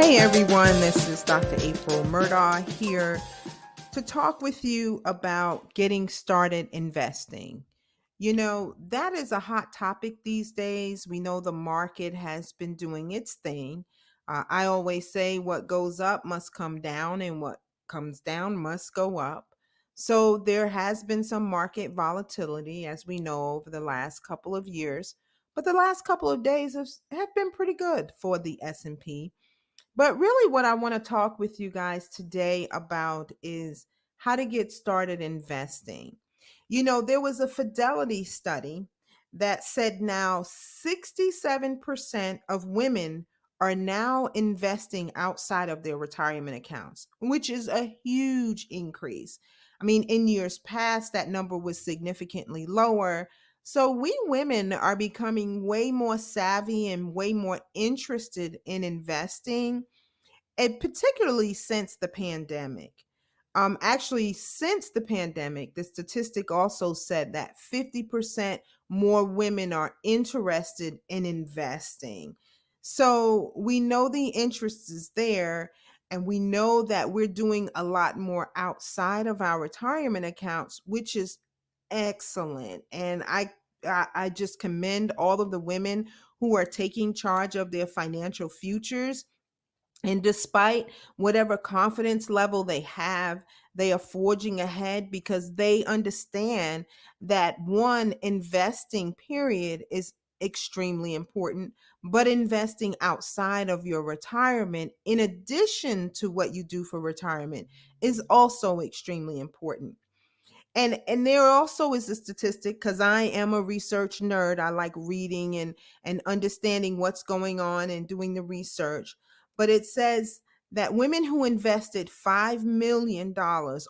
Hey everyone, this is Dr. April Murdaugh here to talk with you about getting started investing. That is a hot topic these days. We know the market has been doing its thing. I always say what goes up must come down, and what comes down must go up. So there has been some market volatility, as we know, over the last couple of years. But the last couple of days have been pretty good for the S&P. But really, what I want to talk with you guys today about is how to get started investing. There was a Fidelity study that said now 67% of women are now investing outside of their retirement accounts, which is a huge increase. I mean, in years past, that number was significantly lower. So we women are becoming way more savvy and way more interested in investing, and particularly since the pandemic. Actually, since the pandemic, the statistic also said that 50% more women are interested in investing. So we know the interest is there, and we know that we're doing a lot more outside of our retirement accounts, which is excellent. And I just commend all of the women who are taking charge of their financial futures, and despite whatever confidence level they have, they are forging ahead because they understand that one, investing period is extremely important, but investing outside of your retirement, in addition to what you do for retirement, is also extremely important. And there also is a statistic, because I am a research nerd. I like reading and understanding what's going on and doing the research. But it says that women who invested $5 million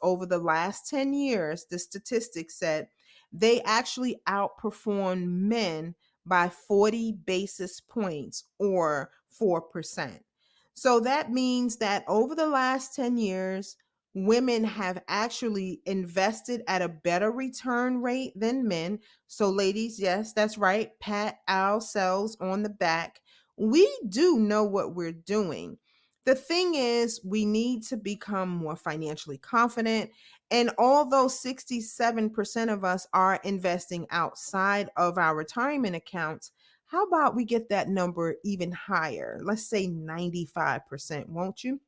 over the last 10 years, the statistic said, they actually outperformed men by 40 basis points, or 4%. So that means that over the last 10 years, women have actually invested at a better return rate than men. So, ladies, yes, that's right. Pat ourselves on the back. We do know what we're doing. The thing is, we need to become more financially confident. And although 67% of us are investing outside of our retirement accounts, how about we get that number even higher? Let's say 95%, won't you?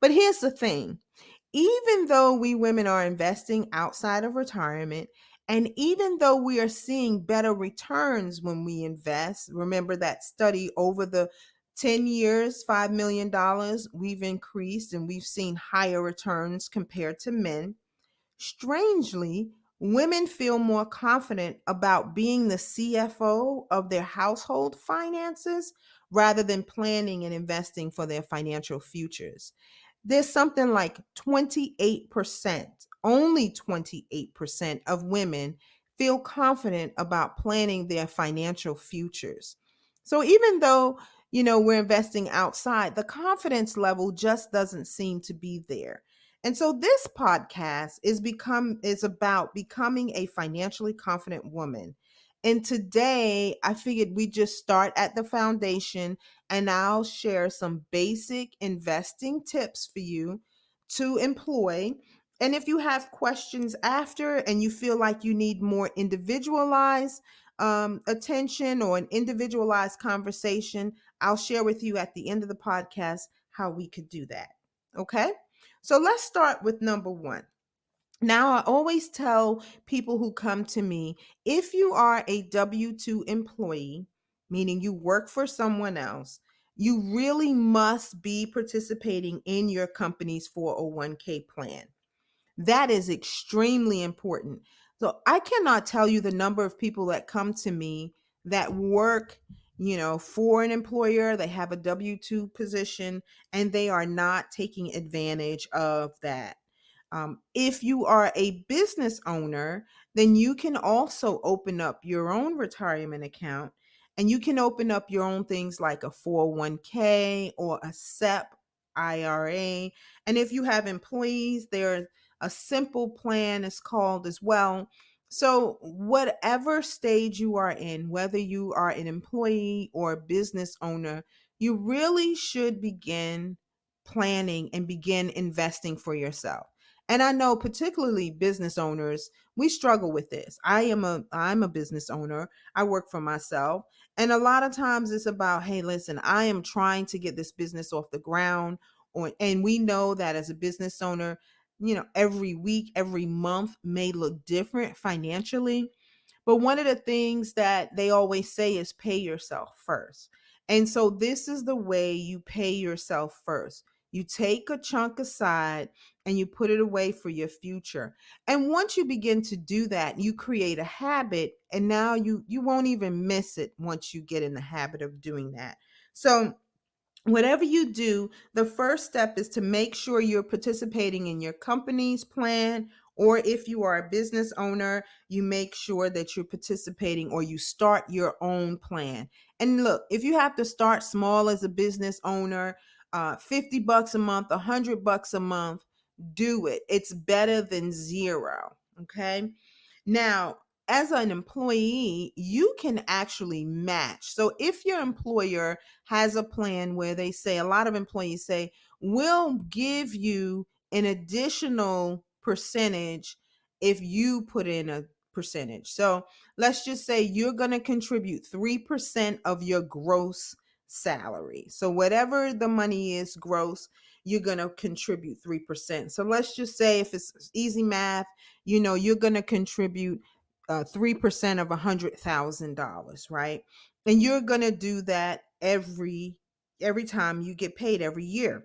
But here's the thing. Even though we women are investing outside of retirement, and even though we are seeing better returns when we invest, remember that study over the 10 years, $5 million, we've increased and we've seen higher returns compared to men. Strangely, women feel more confident about being the CFO of their household finances rather than planning and investing for their financial futures. There's something like 28%, only 28% of women feel confident about planning their financial futures. So even though, we're investing outside, the confidence level just doesn't seem to be there. And so this podcast is about becoming a financially confident woman. And today I figured we just start at the foundation, and I'll share some basic investing tips for you to employ. And if you have questions after and you feel like you need more individualized attention or an individualized conversation, I'll share with you at the end of the podcast how we could do that. Okay? So let's start with number one. Now, I always tell people who come to me, if you are a W 2 employee, meaning you work for someone else, you really must be participating in your company's 401k plan. That is extremely important. So I cannot tell you the number of people that come to me that work, for an employer. They have a W-2 position and they are not taking advantage of that. If you are a business owner, then you can also open up your own retirement account, and you can open up your own things like a 401k or a SEP IRA. And if you have employees, there's a simple plan is called as well. So whatever stage you are in, whether you are an employee or a business owner, you really should begin planning and begin investing for yourself. And I know particularly business owners, we struggle with this. I'm a business owner. I work for myself. And a lot of times it's about, hey, listen, I am trying to get this business off the ground. And we know that as a business owner, every week, every month may look different financially. But one of the things that they always say is pay yourself first. And so this is the way you pay yourself first. You take a chunk aside and you put it away for your future. And once you begin to do that, you create a habit, and now you won't even miss it once you get in the habit of doing that. So whatever you do, the first step is to make sure you're participating in your company's plan. Or if you are a business owner, you make sure that you're participating or you start your own plan. And look, if you have to start small as a business owner, $50 a month, $100 a month, do it. It's better than zero. Okay. Now, as an employee, you can actually match. So if your employer has a plan where they say, a lot of employees say, we'll give you an additional percentage if you put in a percentage. So let's just say you're going to contribute 3% of your gross salary. So whatever the money is gross, you're going to contribute 3%. So let's just say, if it's easy math, you're going to contribute 3% of $100,000, right? And you're going to do that every time you get paid every year.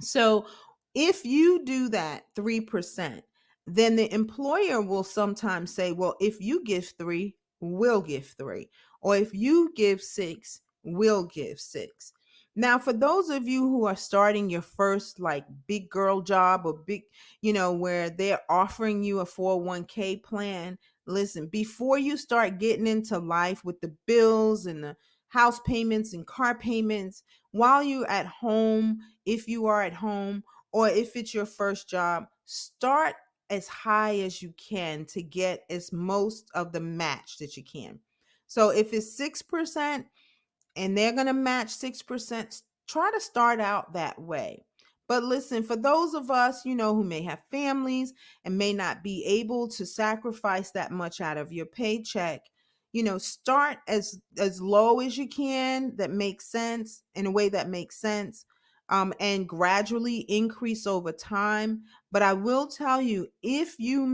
So if you do that 3%, then the employer will sometimes say, well, if you give 3, we'll give 3. Or if you give 6, we'll give 6. Now, for those of you who are starting your first like big girl job or big, where they're offering you a 401k plan, listen, before you start getting into life with the bills and the house payments and car payments, while you're at home, if you are at home, or if it's your first job, start as high as you can to get as most of the match that you can. So if it's 6%, and they're going to match 6%, try to start out that way. But listen, for those of us, who may have families and may not be able to sacrifice that much out of your paycheck, start as low as you can, that makes sense, in a way that makes sense, and gradually increase over time. But I will tell you, if you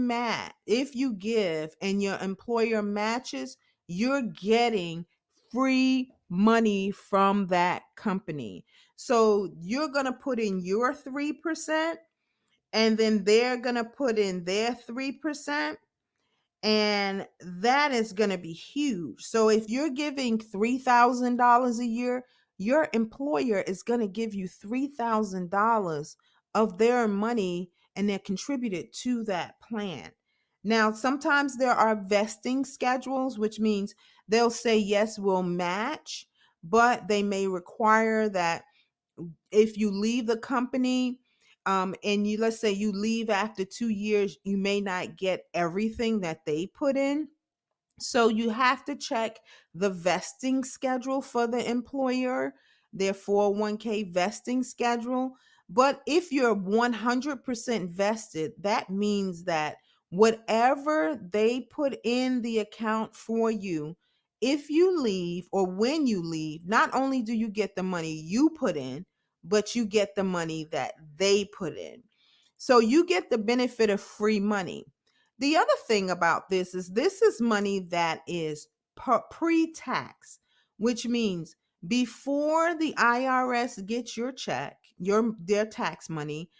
give and your employer matches, you're getting free money from that company. So you're going to put in your 3%, and then they're going to put in their 3%. And that is going to be huge. So if you're giving $3,000 a year, your employer is going to give you $3,000 of their money, and they're contributed to that plan. Now, sometimes there are vesting schedules, which means they'll say, yes, we'll match, but they may require that if you leave the company, and let's say you leave after 2 years, you may not get everything that they put in. So you have to check the vesting schedule for the employer, their 401k vesting schedule. But if you're 100% vested, that means that whatever they put in the account for you, if you leave or when you leave, not only do you get the money you put in, but you get the money that they put in. So you get the benefit of free money. The other thing about this is money that is pre-tax, which means before the IRS gets your check, their tax money,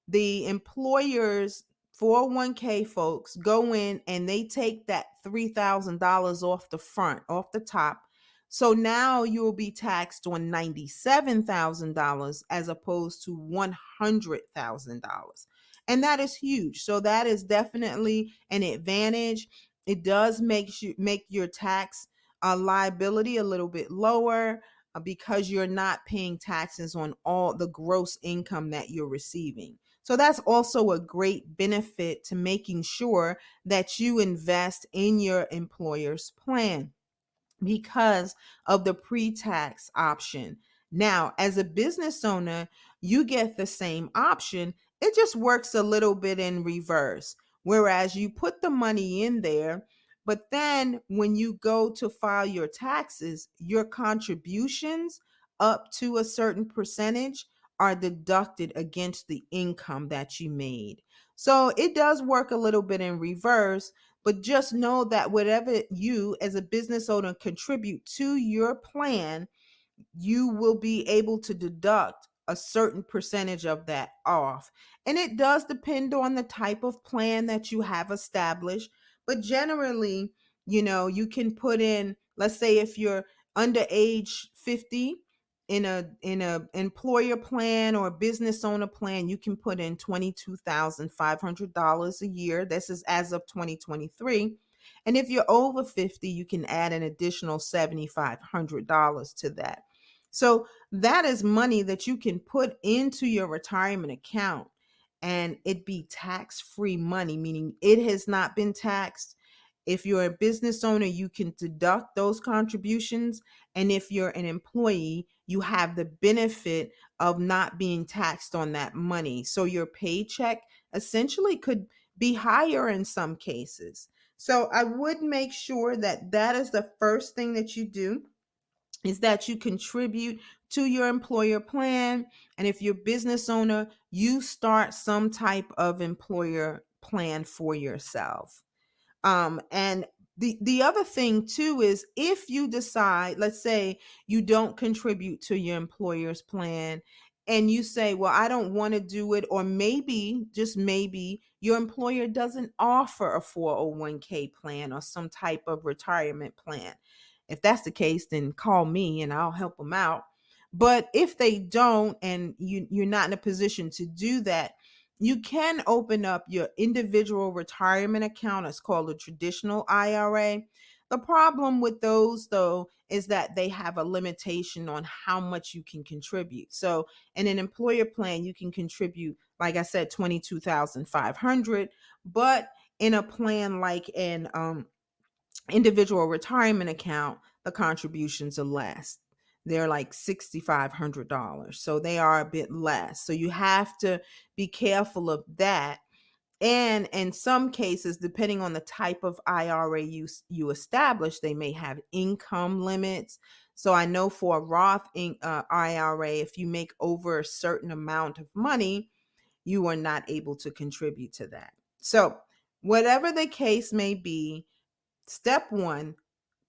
the employer's 401k folks go in and they take that $3,000 off the front, off the top. So now you will be taxed on $97,000 as opposed to $100,000. And that is huge. So that is definitely an advantage. It does make your tax liability a little bit lower, because you're not paying taxes on all the gross income that you're receiving. So that's also a great benefit to making sure that you invest in your employer's plan, because of the pre-tax option. Now, as a business owner, you get the same option. It just works a little bit in reverse. Whereas you put the money in there, but then when you go to file your taxes, your contributions up to a certain percentage are deducted against the income that you made. So it does work a little bit in reverse, but just know that whatever you as a business owner contribute to your plan, you will be able to deduct a certain percentage of that off. And it does depend on the type of plan that you have established. But generally, you can put in, let's say if you're under age 50 in a employer plan or a business owner plan, you can put in $22,500 a year. This is as of 2023. And if you're over 50, you can add an additional $7,500 to that. So that is money that you can put into your retirement account and it be tax-free money, meaning it has not been taxed. If you're a business owner, you can deduct those contributions. And if you're an employee, you have the benefit of not being taxed on that money. So your paycheck essentially could be higher in some cases. So I would make sure that that is the first thing that you do, is that you contribute to your employer plan. And if you're a business owner, you start some type of employer plan for yourself. And the other thing too is, if you decide, let's say you don't contribute to your employer's plan and you say, well, I don't want to do it, or maybe, just maybe, your employer doesn't offer a 401k plan or some type of retirement plan. If that's the case, then call me and I'll help them out. But if they don't, and you're not in a position to do that, you can open up your individual retirement account. It's called a traditional IRA. The problem with those, though, is that they have a limitation on how much you can contribute. So, in an employer plan, you can contribute, like I said, 22,500. But in a plan like an individual retirement account, the contributions are less. They're like $6,500. So they are a bit less. So you have to be careful of that. And in some cases, depending on the type of IRA you establish, they may have income limits. So I know for a Roth IRA, if you make over a certain amount of money, you are not able to contribute to that. So whatever the case may be, step one,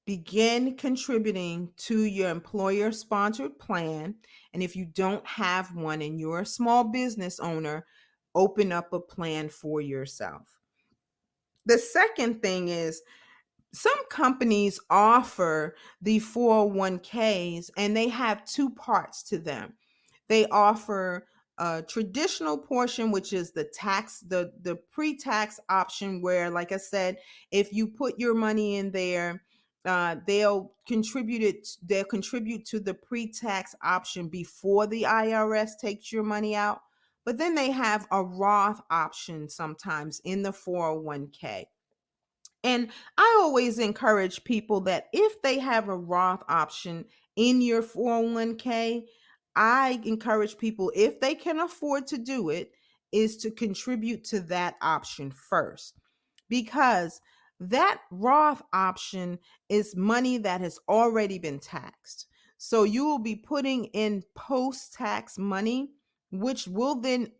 begin contributing to your employer sponsored plan. And if you don't have one and you're a small business owner, open up a plan for yourself. The second thing is, some companies offer the 401ks and they have two parts to them. They offer a traditional portion, which is the pre-tax option, where, like I said, if you put your money in there, they'll contribute to the pre-tax option before the IRS takes your money out. But then they have a Roth option sometimes in the 401k. And I always encourage people that if they have a Roth option in your 401k, I encourage people, if they can afford to do it, is to contribute to that option first, because that Roth option is money that has already been taxed. So you will be putting in post-tax money, which will then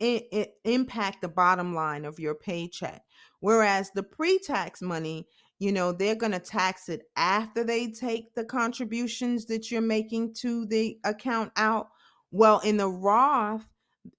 impact the bottom line of your paycheck. Whereas the pre-tax money, they're going to tax it after they take the contributions that you're making to the account out. Well, in the Roth,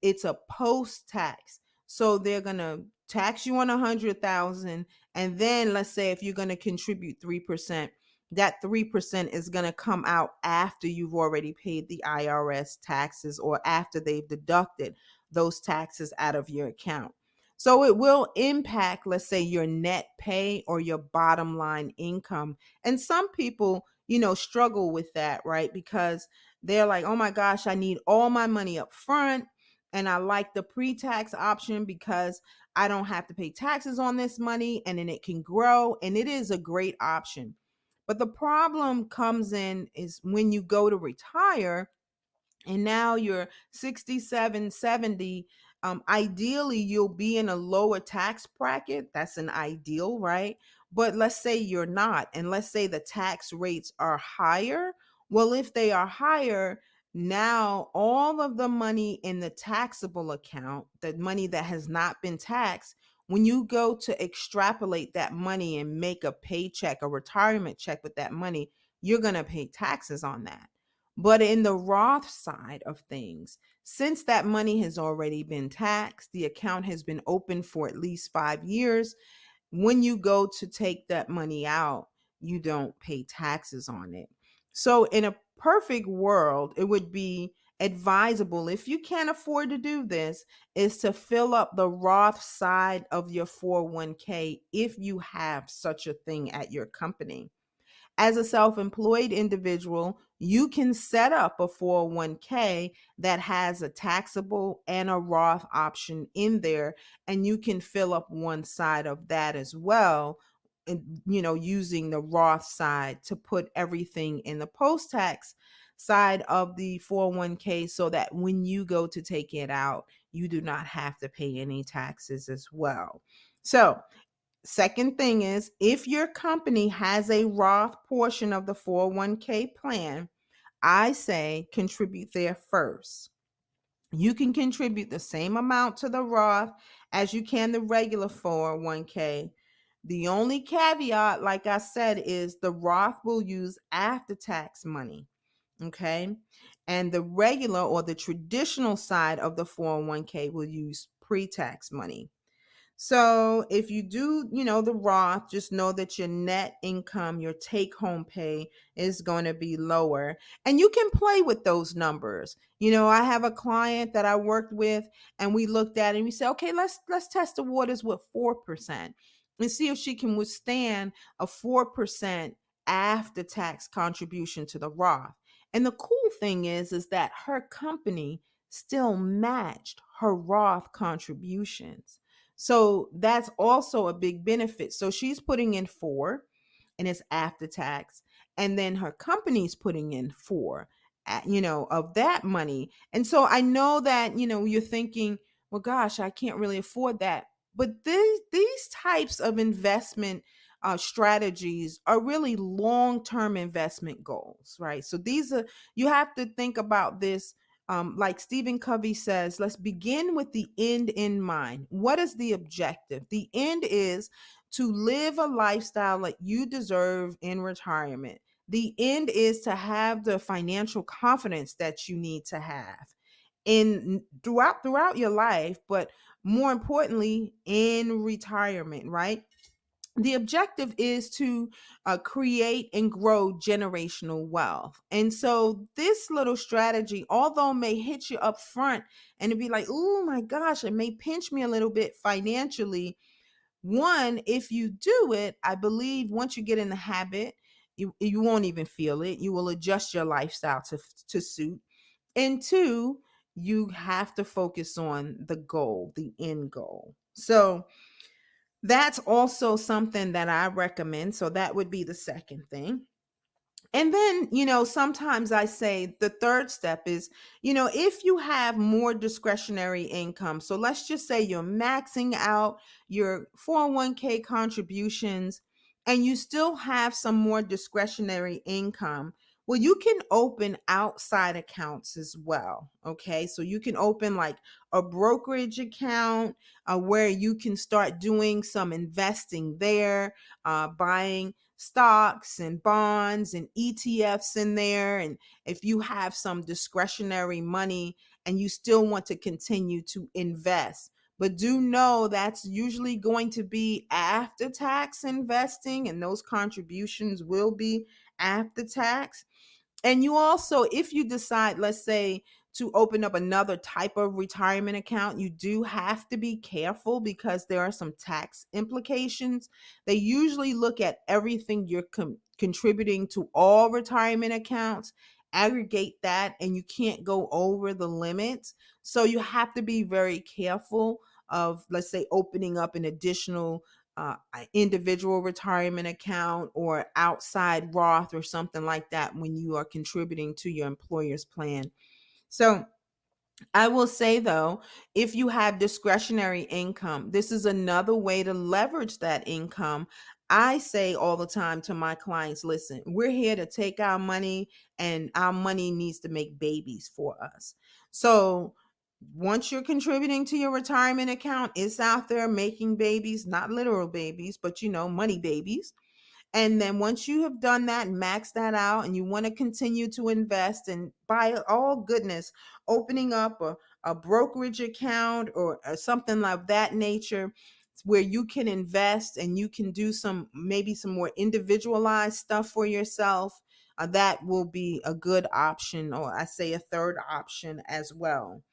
it's a post-tax. So they're going to tax you on 100,000, and then let's say if you're going to contribute 3%, that 3% is going to come out after you've already paid the IRS taxes, or after they've deducted those taxes out of your account. So it will impact, let's say, your net pay or your bottom line income. And some people, struggle with that, right? Because they're like, oh my gosh, I need all my money up front. And I like the pre-tax option because I don't have to pay taxes on this money, and then it can grow. And it is a great option. But the problem comes in is when you go to retire, and now you're 67, 70. Ideally you'll be in a lower tax bracket. That's an ideal, right? But let's say you're not, and let's say the tax rates are higher. Well, if they are higher, now all of the money in the taxable account, the money that has not been taxed, when you go to extrapolate that money and make a paycheck, a retirement check with that money, you're going to pay taxes on that. But in the Roth side of things, since that money has already been taxed, the account has been open for at least 5 years. When you go to take that money out, you don't pay taxes on it. So, in a perfect world, it would be advisable, if you can't afford to do this, is to fill up the Roth side of your 401k if you have such a thing at your company. As a self employed individual, you can set up a 401k that has a taxable and a Roth option in there, and you can fill up one side of that as well. And, using the Roth side to put everything in the post tax side of the 401k so that when you go to take it out, you do not have to pay any taxes as well. So, second thing is, if your company has a Roth portion of the 401k plan, I say contribute there first. You can contribute the same amount to the Roth as you can the regular 401k. The only caveat, like I said, is the Roth will use after tax money. Okay. And the regular or the traditional side of the 401k will use pre tax money. So if you do, the Roth, just know that your net income, your take home pay is going to be lower. And you can play with those numbers. I have a client that I worked with, and we looked at it and we said, okay, let's test the waters with 4% and see if she can withstand a 4% after tax contribution to the Roth. And the cool thing is that her company still matched her Roth contributions. So that's also a big benefit. So she's putting in 4 and it's after tax. And then her company's putting in 4, of that money. And so I know that, you're thinking, well, gosh, I can't really afford that. But these types of investment strategies are really long-term investment goals, right? So you have to think about this, like Stephen Covey says, let's begin with the end in mind. What is the objective? The end is to live a lifestyle that you deserve in retirement. The end is to have the financial confidence that you need to have in throughout your life, but more importantly in retirement, right? The objective is to create and grow generational wealth. And so this little strategy, although may hit you up front and it'd be like, oh my gosh, it may pinch me a little bit financially. One, if you do it, I believe once you get in the habit, you won't even feel it. You will adjust your lifestyle to suit. And two, you have to focus on the goal, the end goal. So that's also something that I recommend. So that would be the second thing. And then, sometimes I say the third step is, if you have more discretionary income, so let's just say you're maxing out your 401k contributions and you still have some more discretionary income. Well, you can open outside accounts as well. Okay. So you can open like a brokerage account where you can start doing some investing there, buying stocks and bonds and ETFs in there. And if you have some discretionary money and you still want to continue to invest, but do know that's usually going to be after tax investing, and those contributions will be after tax. And you also, if you decide, let's say, to open up another type of retirement account, you do have to be careful because there are some tax implications. They usually look at everything you're contributing to all retirement accounts, aggregate that, and you can't go over the limits. So you have to be very careful of, let's say, opening up an additional individual retirement account or outside Roth or something like that when you are contributing to your employer's plan. So I will say though, if you have discretionary income, this is another way to leverage that income. I say all the time to my clients, listen, we're here to take our money and our money needs to make babies for us. So once you're contributing to your retirement account, it's out there making babies, not literal babies, but money babies. And then once you have done that and maxed that out and you want to continue to invest and by all goodness, opening up a brokerage account or something like that nature where you can invest and you can do maybe some more individualized stuff for yourself, that will be a good option, or I say a third option as well.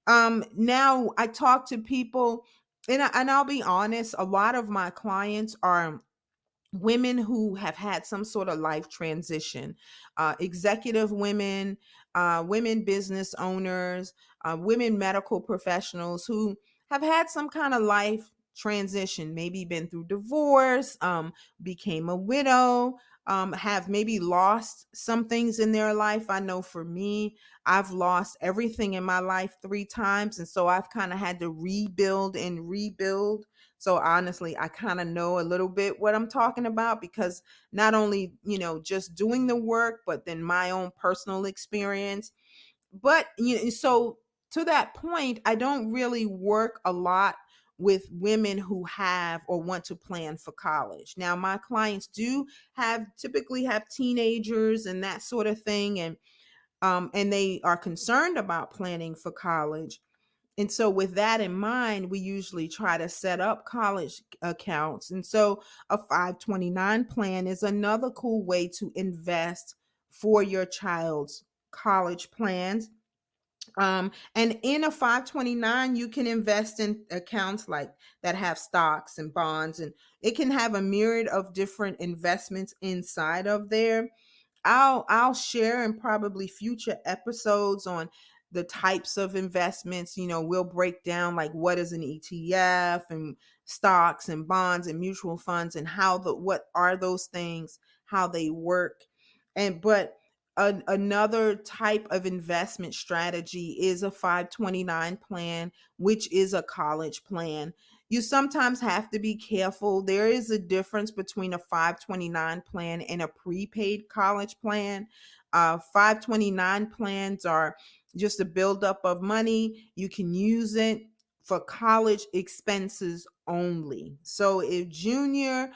Now I talk to people, and I'll be honest, a lot of my clients are women who have had some sort of life transition, executive women, women business owners, women medical professionals who have had some kind of life transition, maybe been through divorce, became a widow, have maybe lost some things in their life. I know for me, I've lost everything in my life 3 times. And so I've kind of had to rebuild and rebuild. So honestly, I kind of know a little bit what I'm talking about, because not only, just doing the work, but then my own personal experience. But so to that point, I don't really work a lot with women who have or want to plan for college. Now, my clients do typically have teenagers and that sort of thing, and they are concerned about planning for college. And so, with that in mind, we usually try to set up college accounts. And so, a 529 plan is another cool way to invest for your child's college plans. And in a 529, you can invest in accounts like that have stocks and bonds, and it can have a myriad of different investments inside of there. I'll share in probably future episodes on the types of investments. We'll break down like what is an ETF and stocks and bonds and mutual funds and what are those things, how they work. And but another type of investment strategy is a 529 plan, which is a college plan. You sometimes have to be careful. There is a difference between a 529 plan and a prepaid college plan. 529 plans are just a buildup of money. You can use it for college expenses only. So if junior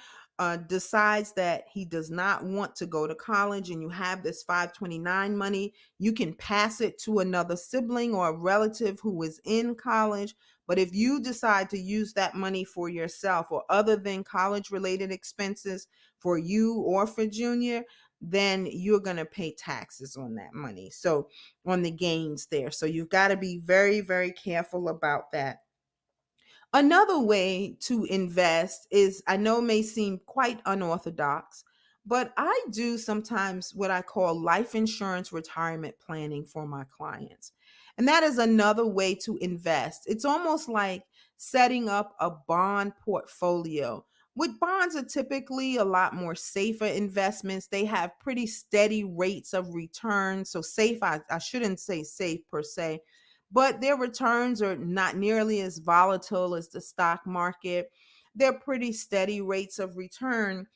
decides that he does not want to go to college and you have this 529 money, you can pass it to another sibling or a relative who is in college. But if you decide to use that money for yourself or other than college related expenses for you or for junior, then you're going to pay taxes on that money. So on the gains there. So you've got to be very, very careful about that. Another way to invest is, I know it may seem quite unorthodox, but I do sometimes what I call life insurance retirement planning for my clients. And that is another way to invest. It's almost like setting up a bond portfolio. With bonds are typically a lot more safer investments. They have pretty steady rates of return. So safe, I shouldn't say safe per se, but their returns are not nearly as volatile as the stock market. They're pretty steady rates of return,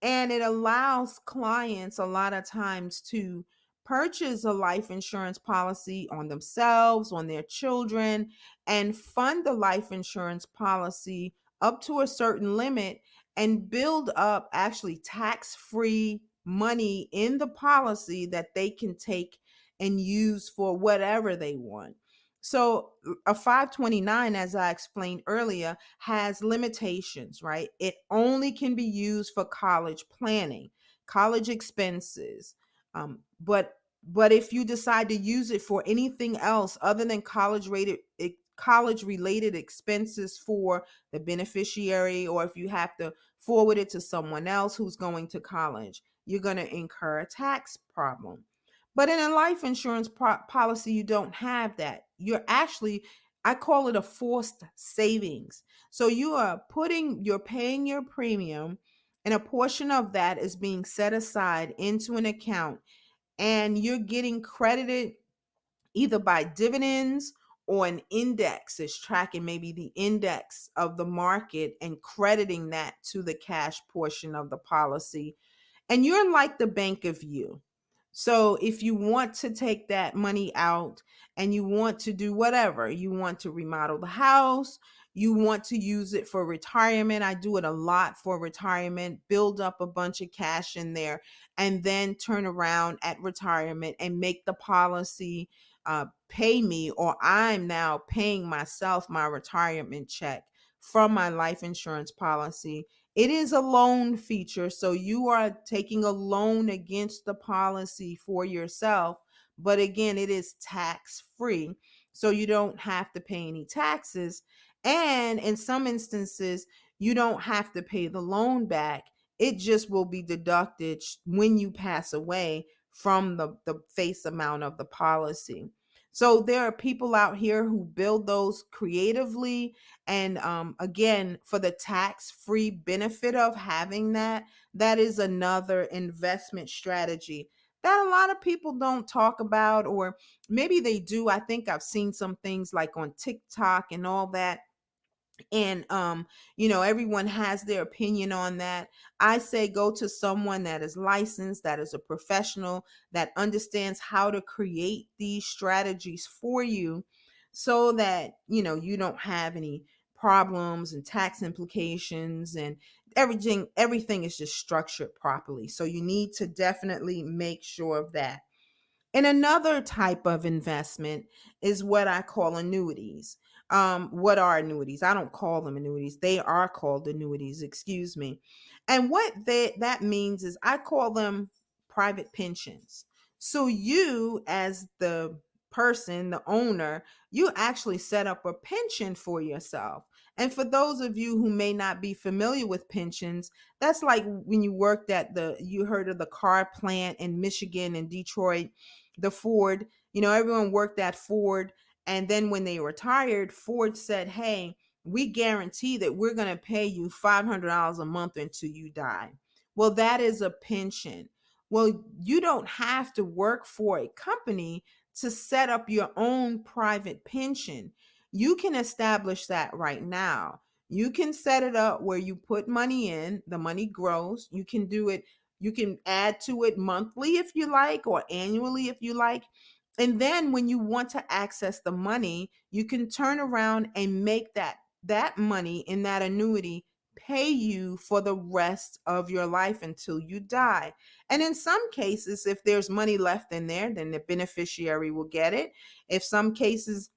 and it allows clients a lot of times to purchase a life insurance policy on themselves, on their children, and fund the life insurance policy up to a certain limit and build up actually tax free money in the policy that they can take and use for whatever they want. So a 529, as I explained earlier, has limitations, right? It only can be used for college planning, college expenses. But if you decide to use it for anything else other than college related expenses for the beneficiary, or if you have to forward it to someone else who's going to college, you're going to incur a tax problem. But in a life insurance policy, you don't have that. I call it a forced savings. So you're paying your premium, and a portion of that is being set aside into an account, and you're getting credited either by dividends or an index is tracking maybe the index of the market and crediting that to the cash portion of the policy. And you're like the bank of you. So if you want to take that money out and you want to do whatever, you want to remodel the house, you want to use it for retirement. I do it a lot for retirement, build up a bunch of cash in there, and then turn around at retirement and make the policy pay me, or I'm now paying myself my retirement check from my life insurance policy. It is a loan feature, so you are taking a loan against the policy for yourself. But again, it is tax free, so you don't have to pay any taxes. And in some instances, you don't have to pay the loan back. It just will be deducted when you pass away from the face amount of the policy. So there are people out here who build those creatively, and again, for the tax-free benefit of having that, that is another investment strategy that a lot of people don't talk about, or maybe they do. I think I've seen some things like on TikTok and all that, and everyone has their opinion on that. I say go to someone that is licensed, that is a professional, that understands how to create these strategies for you, so that you don't have any problems and tax implications, and everything is just structured properly. So you need to definitely make sure of that. And another type of investment is what I call annuities. What are annuities? I don't call them annuities. They are called annuities, excuse me. And what that means is I call them private pensions. So you, as the person, the owner, you actually set up a pension for yourself. And for those of you who may not be familiar with pensions, that's like when you worked at you heard of the car plant in Michigan and Detroit, the Ford, everyone worked at Ford. And then when they retired, Ford said, hey, we guarantee that we're going to pay you $500 a month until you die. Well, that is a pension. Well, you don't have to work for a company to set up your own private pension. You can establish that right now. You can set it up where you put money in, the money grows. You can do it, you can add to it monthly if you like, or annually if you like. And then when you want to access the money, you can turn around and make that money in that annuity pay you for the rest of your life until you die. And in some cases, if there's money left in there, then the beneficiary will get it. If some cases,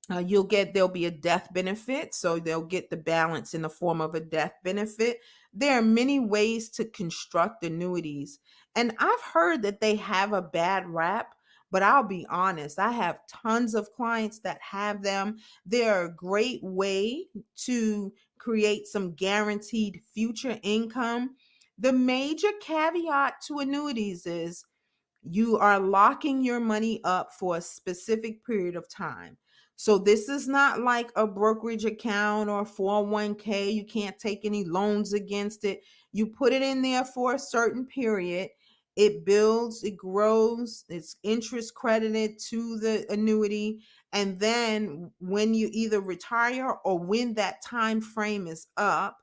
there'll be a death benefit, so they'll get the balance in the form of a death benefit. There are many ways to construct annuities, and I've heard that they have a bad rap, but I'll be honest, I have tons of clients that have them. They're a great way to create some guaranteed future income. The major caveat to annuities is you are locking your money up for a specific period of time. So this is not like a brokerage account or 401k. You can't take any loans against it. You put it in there for a certain period. It builds, it grows, it's interest credited to the annuity. And then when you either retire or when that time frame is up,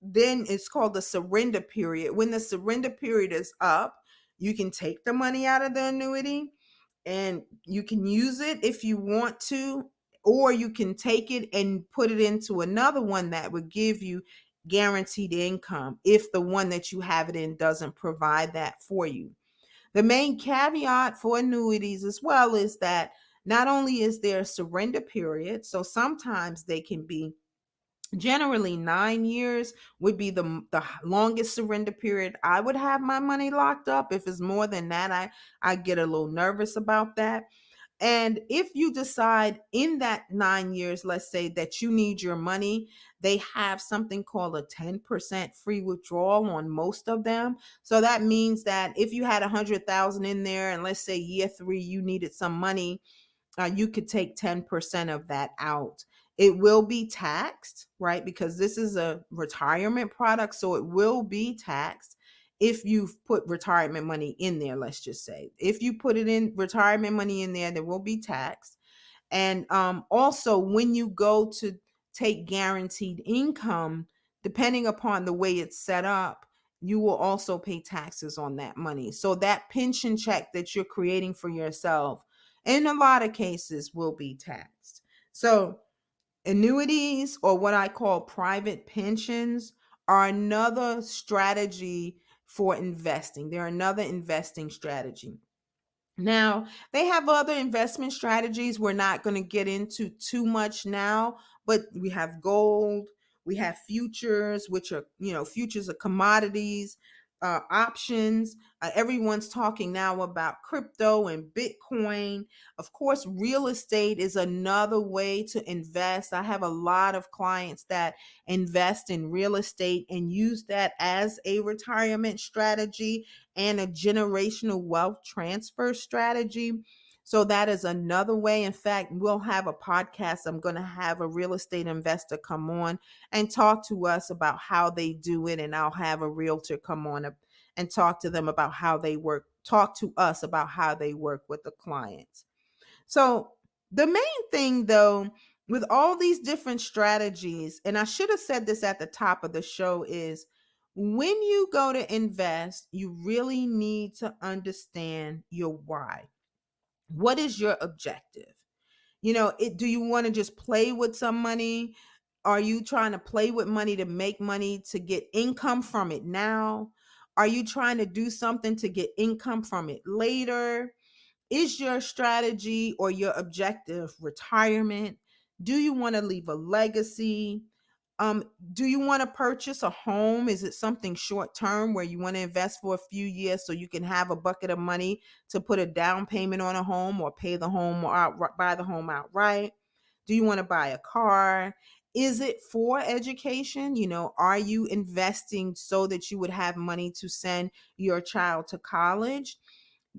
then it's called the surrender period. When the surrender period is up, you can take the money out of the annuity and you can use it if you want to, or you can take it and put it into another one that would give you guaranteed income if the one that you have it in doesn't provide that for you. The main caveat for annuities as well is that not only is there a surrender period, so sometimes they can be, generally 9 years would be the longest surrender period I would have my money locked up. If it's more than that, I get a little nervous about that. And if you decide in that 9 years, let's say, that you need your money, they have something called a 10% free withdrawal on most of them. So that means that if you had 100,000 in there and let's say year 3 you needed some money, you could take 10% of that out. It will be taxed, right? Because this is a retirement product, so it will be taxed. if you've put retirement money in there, let's just say. If you put it in retirement money in there will be taxed. And also, when you go to take guaranteed income, depending upon the way it's set up, you will also pay taxes on that money. So that pension check that you're creating for yourself, in a lot of cases, will be taxed. So annuities, or what I call private pensions, are another strategy for investing. They're another investing strategy. Now, they have other investment strategies we're not going to get into too much now, but we have gold, we have futures, which are, futures are commodities, options. Everyone's talking now about crypto and Bitcoin. Of course, real estate is another way to invest. I have a lot of clients that invest in real estate and use that as a retirement strategy and a generational wealth transfer strategy. So that is another way. In fact, we'll have a podcast. I'm going to have a real estate investor come on and talk to us about how they do it. And I'll have a realtor come on and talk to them about how they work, talk to us about how they work with the clients. So the main thing, though, with all these different strategies, and I should have said this at the top of the show, is when you go to invest, you really need to understand your why. What is your objective? Do you want to just play with some money? Are you trying to play with money to make money to get income from it now? Are you trying to do something to get income from it later? Is your strategy or your objective retirement? Do you want to leave a legacy? Do you want to purchase a home? Is it something short term where you want to invest for a few years so you can have a bucket of money to put a down payment on a home, or pay the home or buy the home outright? Do you want to buy a car? Is it for education? Are you investing so that you would have money to send your child to college?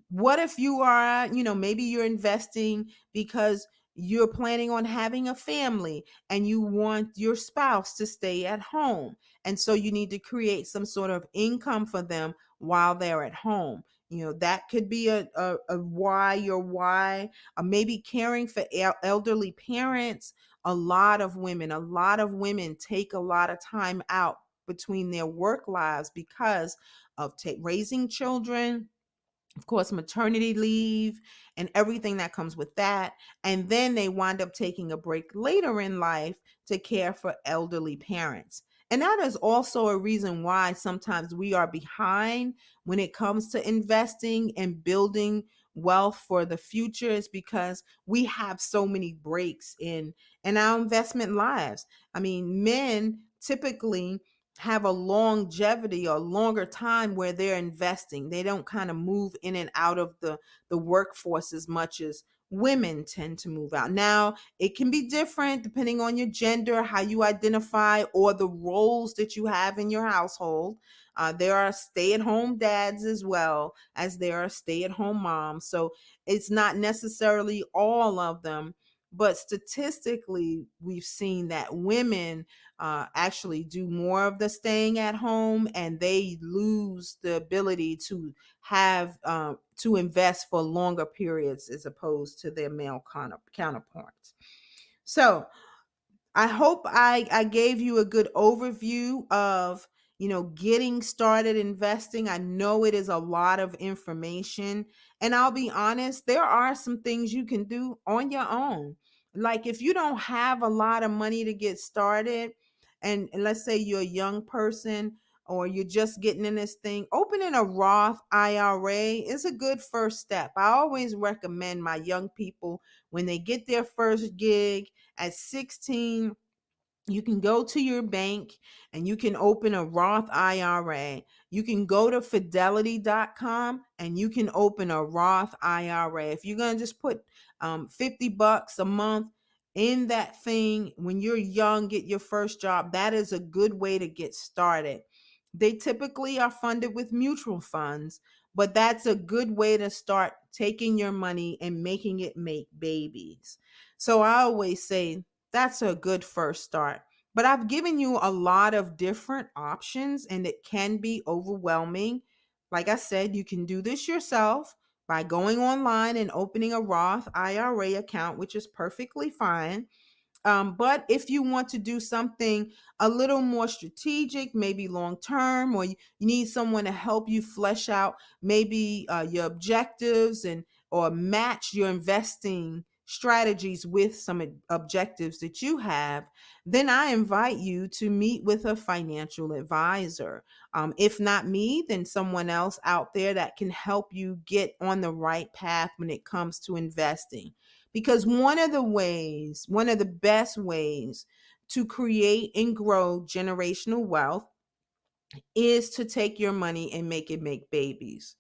What if you are, maybe you're investing because you're planning on having a family and you want your spouse to stay at home. And so you need to create some sort of income for them while they're at home. That could be a why, your why. Maybe caring for elderly parents. A lot of women take a lot of time out between their work lives because of raising children, of course, maternity leave and everything that comes with that. And then they wind up taking a break later in life to care for elderly parents. And that is also a reason why sometimes we are behind when it comes to investing and building wealth for the future, is because we have so many breaks in our investment lives. I mean, men typically have a longevity or longer time where they're investing. They don't kind of move in and out of the workforce as much as women tend to move out. Now, it can be different depending on your gender, how you identify, or the roles that you have in your household. There are stay-at-home dads as well as there are stay-at-home moms. So it's not necessarily all of them, but statistically, we've seen that women actually do more of the staying at home, and they lose the ability to have to invest for longer periods as opposed to their male counterparts. So I hope I gave you a good overview of, getting started investing. I know it is a lot of information, and I'll be honest, there are some things you can do on your own. Like if you don't have a lot of money to get started, and let's say you're a young person or you're just getting in this thing, opening a Roth IRA is a good first step. I always recommend my young people, when they get their first gig at 16, you can go to your bank and you can open a Roth IRA. You can go to fidelity.com and you can open a Roth IRA. If you're going to just put $50 a month in that thing when you're young, get your first job, that is a good way to get started. They typically are funded with mutual funds, but that's a good way to start taking your money and making it make babies. So I always say, that's a good first start. But I've given you a lot of different options, and it can be overwhelming. Like I said, you can do this yourself by going online and opening a Roth IRA account, which is perfectly fine. But if you want to do something a little more strategic, maybe long term, or you need someone to help you flesh out maybe your objectives and or match your investing strategies with some objectives that you have, then I invite you to meet with a financial advisor. If not me, then someone else out there that can help you get on the right path when it comes to investing. Because one of the best ways to create and grow generational wealth is to take your money and make it make babies.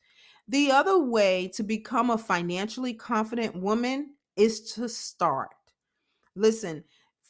The other way to become a financially confident woman is to start. Listen,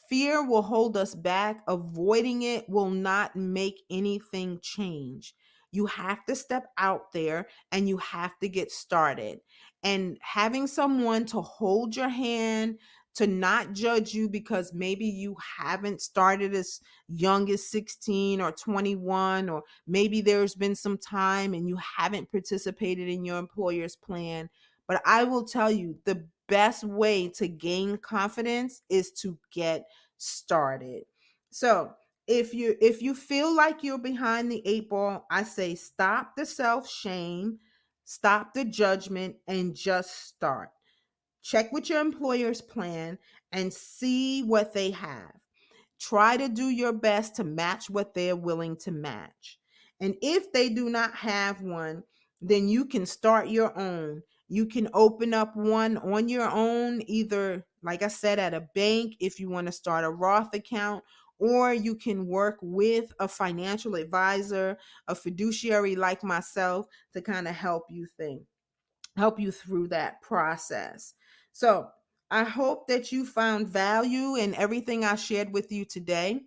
fear will hold us back. Avoiding it will not make anything change. You have to step out there and you have to get started. And having someone to hold your hand, to not judge you because maybe you haven't started as young as 16 or 21, or maybe there's been some time and you haven't participated in your employer's plan. But I will tell you, the best way to gain confidence is to get started. So, if you feel like you're behind the eight ball, I say stop the self-shame, stop the judgment, and just start. Check with your employer's plan and see what they have. Try to do your best to match what they're willing to match. And if they do not have one, then you can start your own. You can open up one on your own, either, like I said, at a bank if you want to start a Roth account, or you can work with a financial advisor, a fiduciary like myself, to kind of help you through that process. So, I hope that you found value in everything I shared with you today.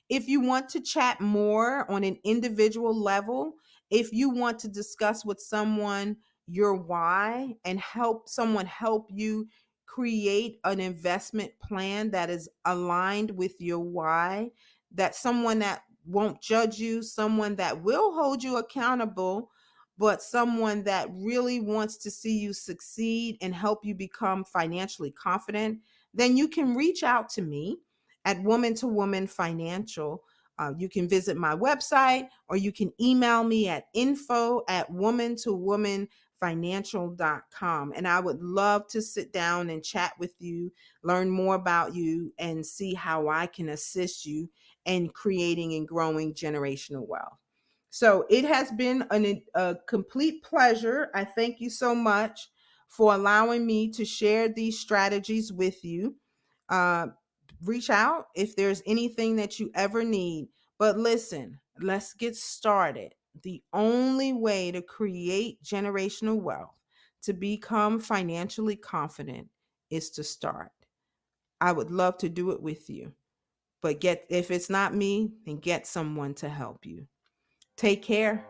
If you want to chat more on an individual level, if you want to discuss with someone your why and help someone help you create an investment plan that is aligned with your why, that someone that won't judge you, someone that will hold you accountable, but someone that really wants to see you succeed and help you become financially confident, then you can reach out to me at Woman to Woman Financial. You can visit my website or you can email me at info@woman2womanfinancial.com. And I would love to sit down and chat with you, learn more about you, and see how I can assist you in creating and growing generational wealth. So it has been a complete pleasure. I thank you so much for allowing me to share these strategies with you. Uh, Reach out if there's anything that you ever need. But listen, let's get started. The only way to create generational wealth, to become financially confident, is to start. I would love to do it with you. But if it's not me, then get someone to help you. Take care.